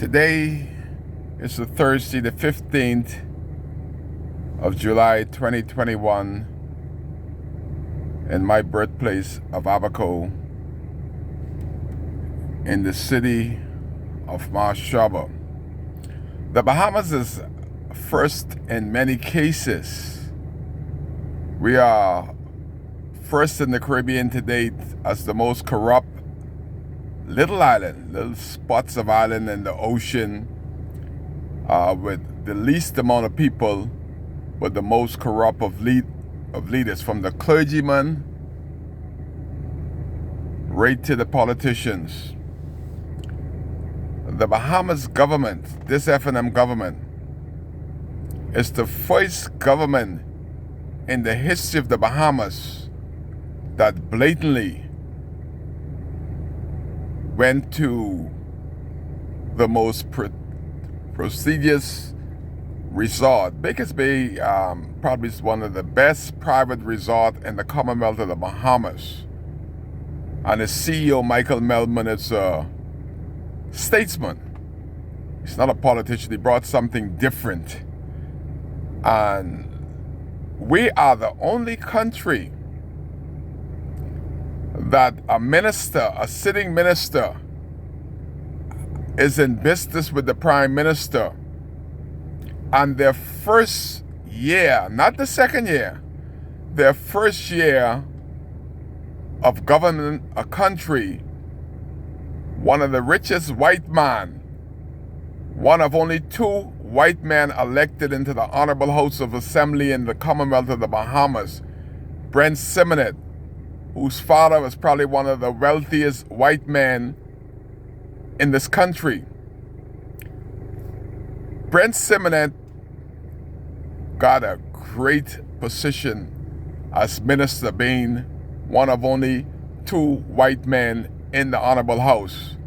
Today is the Thursday, the 15th of July 2021, in my birthplace of Abaco, in the city of Marshall. The Bahamas is first in many cases. We are first in the Caribbean to date as the most corrupt little island, little spots of island in the ocean, with the least amount of people, but the most corrupt of leaders, from the clergyman right to the politicians. The Bahamas government, this F&M government, is the first government in the history of the Bahamas that blatantly went to the most prestigious resort. Baker's Bay probably is one of the best private resorts in the Commonwealth of the Bahamas. And the CEO, Michael Melman, is a statesman. He's not a politician. He brought something different. And we are the only country that a minister, a sitting minister, is in business with the prime minister, and their first year, not the second year, their first year of governing a country, one of the richest white men, one of only two white men elected into the Honorable House of Assembly in the Commonwealth of the Bahamas, Brent Simonet, whose father was probably one of the wealthiest white men in this country. Brent Simonet got a great position as minister, being one of only two white men in the Honorable House.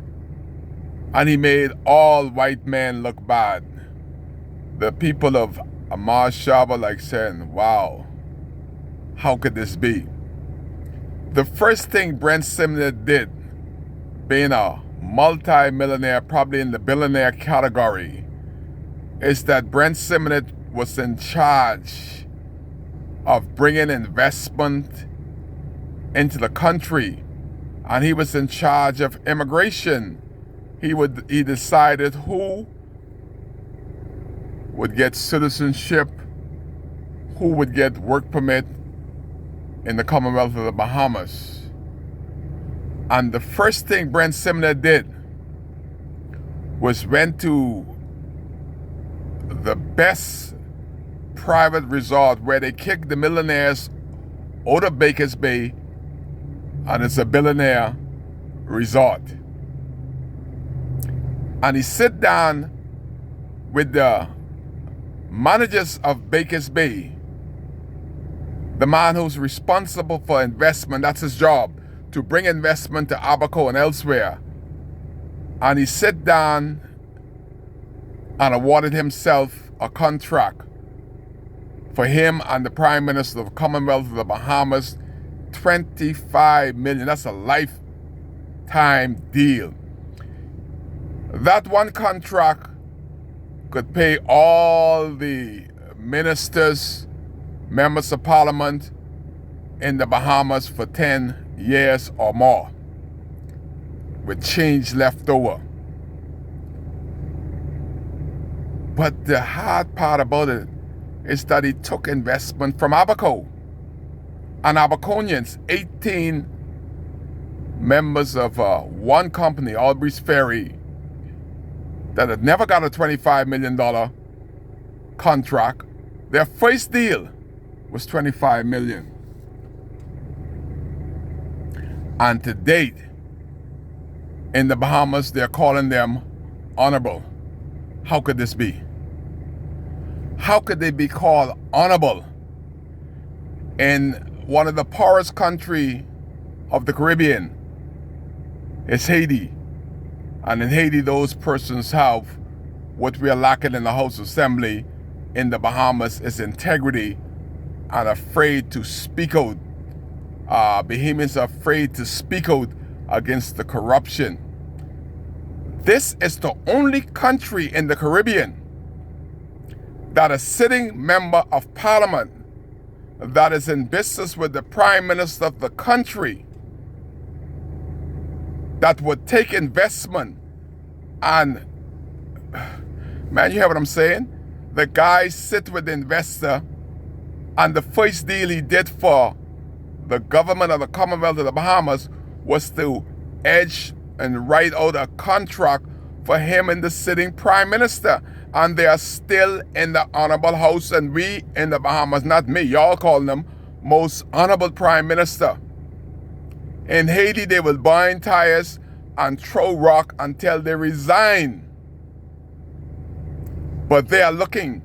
And he made all white men look bad. The people of Marshall like saying, wow, how could this be? The first thing Brent Simonet did, being a multi-millionaire, probably in the billionaire category, is that Brent Simonet was in charge of bringing investment into the country, and he was in charge of immigration. He decided who would get citizenship, who would get work permit in the Commonwealth of the Bahamas. And the first thing Brent Simonet did was went to the best private resort where they kicked the millionaires out of Baker's Bay, and it's a billionaire resort. And he sit down with the managers of Baker's Bay, the man who's responsible for investment. That's his job, to bring investment to Abaco and elsewhere. And he sat down and awarded himself a contract for him and the Prime Minister of the Commonwealth of the Bahamas, $25 million. That's a lifetime deal. That one contract could pay all the ministers, members of parliament in the Bahamas for 10 years or more, with change left over. But the hard part about it is that he took investment from Abaco and Abaconians, 18 members of one company, Albury's Ferry, that had never got a $25 million contract. Their first deal was $25 million. And to date, in the Bahamas, they're calling them honorable. How could this be? How could they be called honorable in one of the poorest countries of the Caribbean? It's Haiti. And in Haiti, those persons have what we are lacking in the House Assembly. In the Bahamas is integrity and afraid to speak out. Bahamians are afraid to speak out against the corruption. This is the only country in the Caribbean that a sitting member of parliament that is in business with the prime minister of the country that would take investment and, man, you hear what I'm saying? The guy sit with the investor, and the first deal he did for the government of the Commonwealth of the Bahamas was to edge and write out a contract for him and the sitting prime minister. And they are still in the honorable house, and we in the Bahamas, not me, y'all call them most honorable prime minister. In Haiti, they will bind tires and throw rock until they resign. But they are looking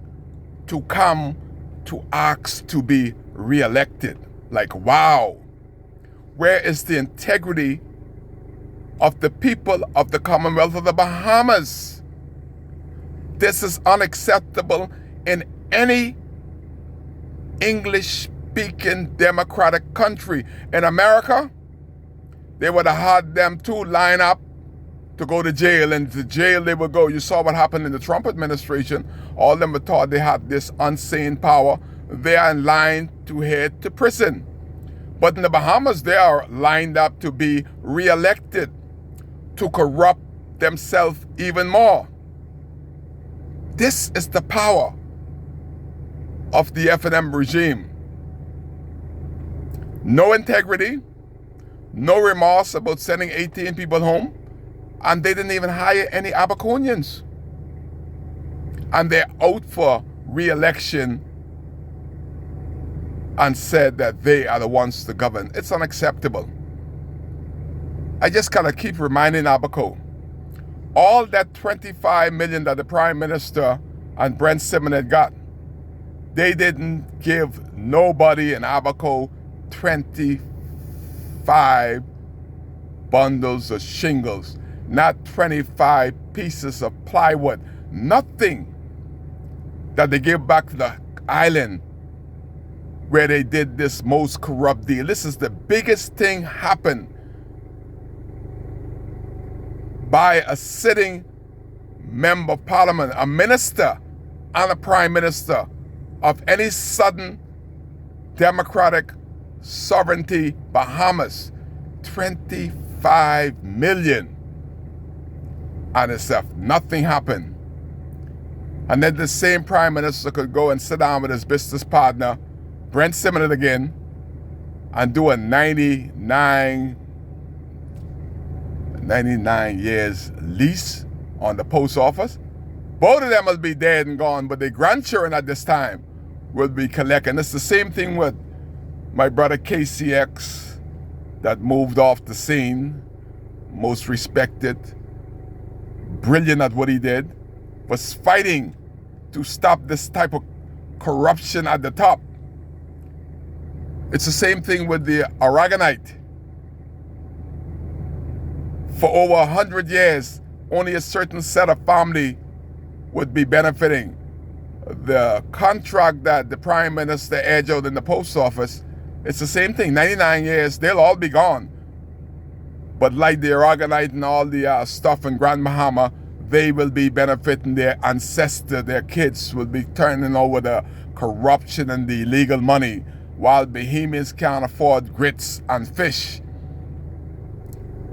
to come to ask to be re-elected. Like, wow, where is the integrity of the people of the Commonwealth of the Bahamas? This is unacceptable in any English-speaking democratic country. In America, they would have had them two line up to go to jail, and to jail they would go. You saw what happened in the Trump administration. All of them were thought they had this unseen power. They are in line to head to prison. But in the Bahamas, they are lined up to be re-elected, to corrupt themselves even more. This is the power of the F&M regime. No integrity, no remorse about sending 18 people home, and they didn't even hire any Abaconians. And they're out for re-election and said that they are the ones to govern. It's unacceptable. I just gotta keep reminding Abaco, all that $25 million that the Prime Minister and Brent Simmons had got, they didn't give nobody in Abaco 25 bundles of shingles, not 25 pieces of plywood, nothing that they gave back to the island where they did this most corrupt deal. This is the biggest thing happened by a sitting member of parliament, a minister and a prime minister of any sudden democratic sovereignty Bahamas. 25 million. And it's if nothing happened. And then the same prime minister could go and sit down with his business partner, Brent Simmons again, and do a 99 years lease on the post office. Both of them will be dead and gone, but their grandchildren at this time will be collecting. It's the same thing with my brother KCX that moved off the scene, most respected, brilliant at what he did, was fighting to stop this type of corruption at the top. It's the same thing with the Aragonite. For over 100 years, only a certain set of family would be benefiting. The contract that the Prime Minister edged out in the post office, it's the same thing. 99 years, they'll all be gone. But like the Aragonite and all the stuff in Grand Bahama, they will be benefiting their ancestor, their kids will be turning over the corruption and the illegal money, while Bahamians can't afford grits and fish.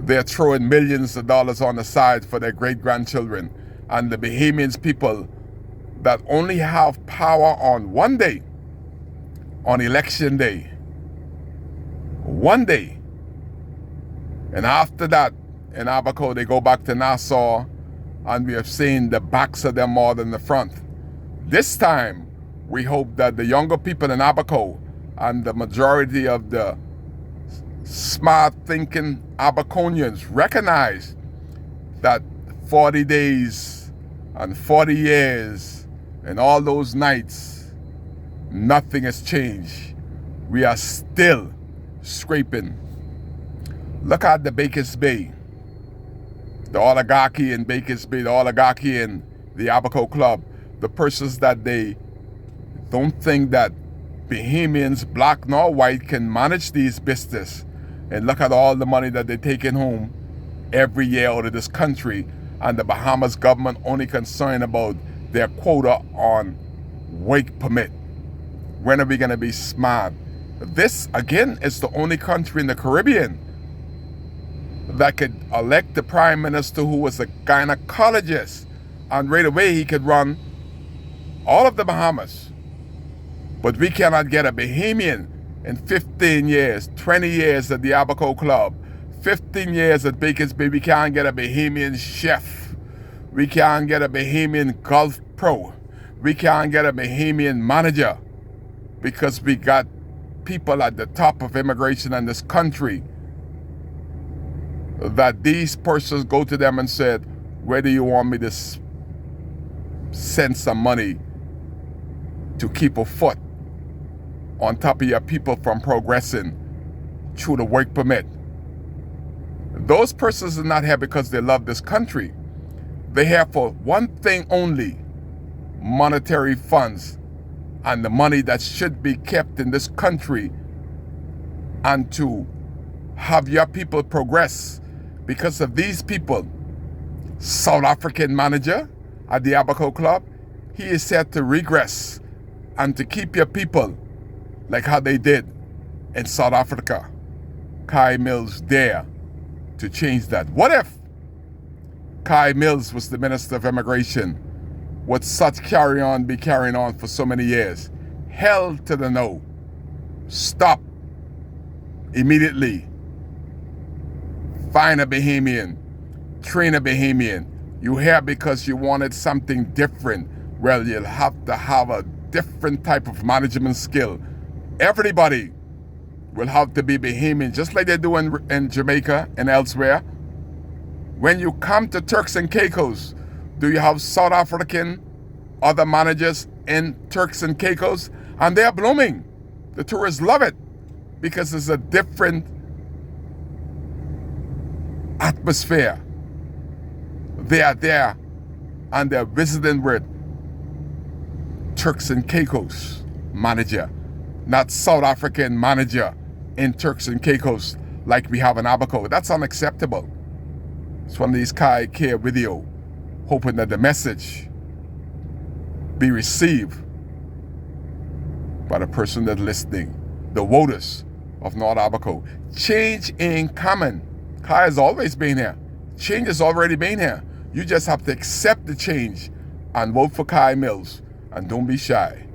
They're throwing millions of dollars on the side for their great-grandchildren. And the Bahamians people that only have power on one day, on election day. One day. And after that, in Abaco, they go back to Nassau, and we have seen the backs of them more than the front. This time, we hope that the younger people in Abaco and the majority of the smart-thinking Abaconians recognize that 40 days and 40 years and all those nights, nothing has changed. We are still scraping. Look at the Bakers Bay, the oligarchy in Bakers Bay, the oligarchy in the Abaco Club, the persons that they don't think that Bahamians, black nor white, can manage these business. And look at all the money that they're taking home every year out of this country. and the Bahamas government only concerned about their quota on work permit. When are we going to be smart? This, again, is the only country in the Caribbean that could elect the prime minister who was a gynecologist, and right away he could run all of the Bahamas. But we cannot get a Bahamian in 15 years, 20 years at the Abaco Club, 15 years at Baker's Bay. We can't get a Bahamian chef. We can't get a Bahamian golf pro. We can't get a Bahamian manager, because we got people at the top of immigration in this country that these persons go to them and said, where do you want me to send some money to keep a foot on top of your people from progressing through the work permit? Those persons are not here because they love this country. They're here for one thing only: monetary funds and the money that should be kept in this country, and to have your people progress. Because of these people, South African manager at the Abaco Club, he is set to regress and to keep your people like how they did in South Africa. Kai Mills there to change that. What if Kai Mills was the Minister of Immigration? Would such carry on be carrying on for so many years? Hell to the no. Stop immediately. Find a Bahamian. Train a Bahamian. You here because you wanted something different. Well, you'll have to have a different type of management skill. Everybody will have to be Bahamian, just like they do in Jamaica and elsewhere. When you come to Turks and Caicos, do you have South African other managers in Turks and Caicos? And they're blooming. The tourists love it because it's a different atmosphere. They are there and they're visiting with Turks and Caicos manager, not South African manager in Turks and Caicos like we have in Abaco. That's unacceptable. It's one of these Kai Care video, hoping that the message be received by the person that's listening, the voters of North Abaco. Change ain't coming. Kai has always been here. Change has already been here. You just have to accept the change and vote for Kai Mills. And don't be shy.